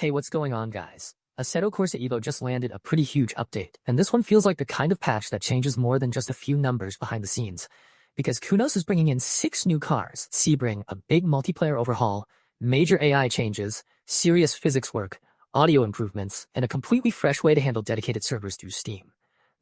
Hey, what's going on, guys? Assetto Corsa Evo just landed a pretty huge update, and this one feels like the kind of patch that changes more than just a few numbers behind the scenes. Because Kunos is bringing in 6 new cars, Sebring, a big multiplayer overhaul, major AI changes, serious physics work, audio improvements, and a completely fresh way to handle dedicated servers through Steam.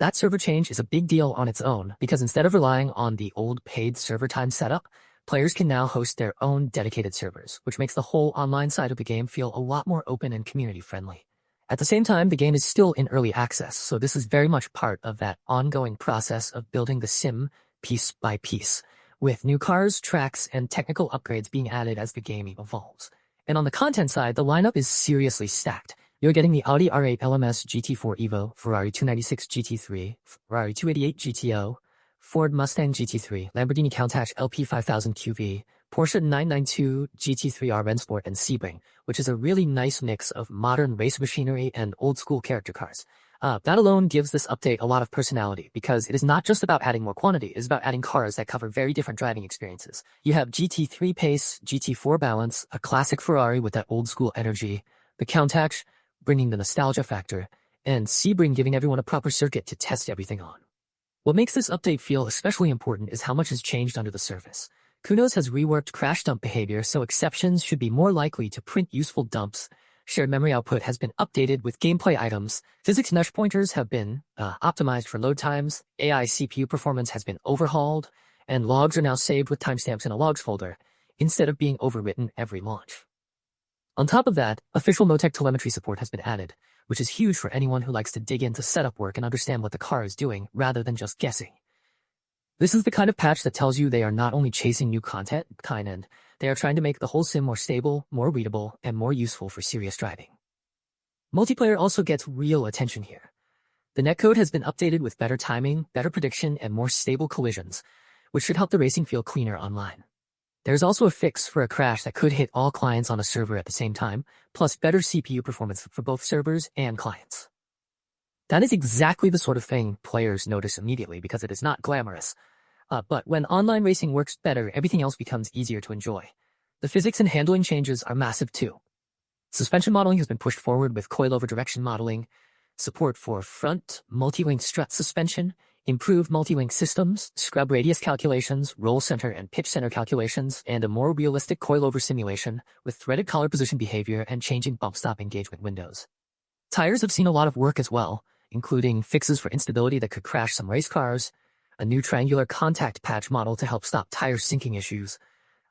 That server change is a big deal on its own, because instead of relying on the old paid server time setup, players can now host their own dedicated servers, which makes the whole online side of the game feel a lot more open and community-friendly. At the same time, the game is still in early access, so this is very much part of that ongoing process of building the sim piece by piece, with new cars, tracks, and technical upgrades being added as the game evolves. And on the content side, the lineup is seriously stacked. You're getting the Audi R8 LMS GT4 Evo, Ferrari 296 GT3, Ferrari 288 GTO, Ford Mustang GT3, Lamborghini Countach LP5000 QV, Porsche 992 GT3 Rennsport, and Sebring, which is a really nice mix of modern race machinery and old-school character cars. That alone gives this update a lot of personality, because it is not just about adding more quantity, it's about adding cars that cover very different driving experiences. You have GT3 pace, GT4 balance, a classic Ferrari with that old-school energy, the Countach bringing the nostalgia factor, and Sebring giving everyone a proper circuit to test everything on. What makes this update feel especially important is how much has changed under the surface. Kunos has reworked crash dump behavior, so exceptions should be more likely to print useful dumps. Shared memory output has been updated with gameplay items. Physics mesh pointers have been optimized for load times. AI CPU performance has been overhauled, and logs are now saved with timestamps in a logs folder, instead of being overwritten every launch. On top of that, official MoTeC telemetry support has been added, which is huge for anyone who likes to dig into setup work and understand what the car is doing, rather than just guessing. This is the kind of patch that tells you they are not only chasing new content, and they are trying to make the whole sim more stable, more readable, and more useful for serious driving. Multiplayer also gets real attention here. The netcode has been updated with better timing, better prediction, and more stable collisions, which should help the racing feel cleaner online. There's also a fix for a crash that could hit all clients on a server at the same time, plus better CPU performance for both servers and clients. That is exactly the sort of thing players notice immediately, because it is not glamorous. But when online racing works better, everything else becomes easier to enjoy. The physics and handling changes are massive too. Suspension modeling has been pushed forward with coilover direction modeling, support for front multi-link strut suspension, improved multi-link systems, scrub radius calculations, roll center and pitch center calculations, and a more realistic coilover simulation with threaded collar position behavior and changing bump stop engagement windows. Tires have seen a lot of work as well, including fixes for instability that could crash some race cars, a new triangular contact patch model to help stop tire sinking issues,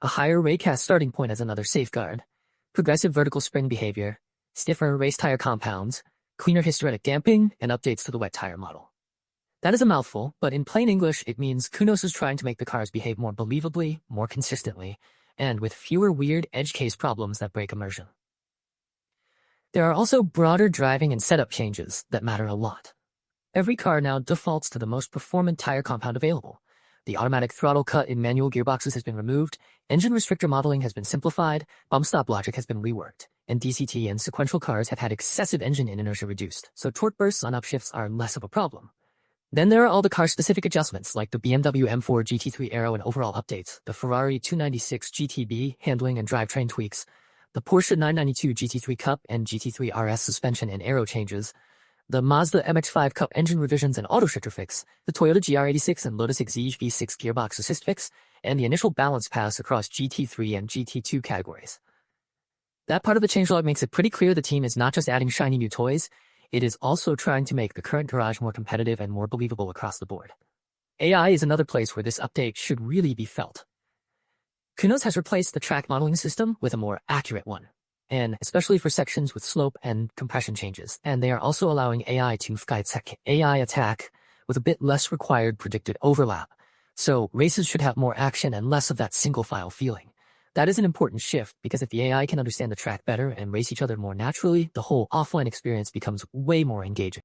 a higher raycast starting point as another safeguard, progressive vertical spring behavior, stiffer race tire compounds, cleaner hysteretic damping, and updates to the wet tire model. That is a mouthful, but in plain English, it means Kunos is trying to make the cars behave more believably, more consistently, and with fewer weird edge case problems that break immersion. There are also broader driving and setup changes that matter a lot. Every car now defaults to the most performant tire compound available. The automatic throttle cut in manual gearboxes has been removed, engine restrictor modeling has been simplified, bump stop logic has been reworked, and DCT and sequential cars have had excessive engine inertia reduced, so torque bursts on upshifts are less of a problem. Then there are all the car-specific adjustments, like the BMW M4 GT3 Aero and overall updates, the Ferrari 296 GTB handling and drivetrain tweaks, the Porsche 992 GT3 Cup and GT3 RS suspension and aero changes, the Mazda MX-5 Cup engine revisions and auto shifter fix, the Toyota GR86 and Lotus Exige V6 gearbox assist fix, and the initial balance pass across GT3 and GT2 categories. That part of the changelog makes it pretty clear the team is not just adding shiny new toys, it is also trying to make the current garage more competitive and more believable across the board. AI is another place where this update should really be felt. Kunos has replaced the track modeling system with a more accurate one, and especially for sections with slope and compression changes, and they are also allowing AI to AI attack with a bit less required predicted overlap, so races should have more action and less of that single file feeling. That is an important shift, because if the AI can understand the track better and race each other more naturally, the whole offline experience becomes way more engaging.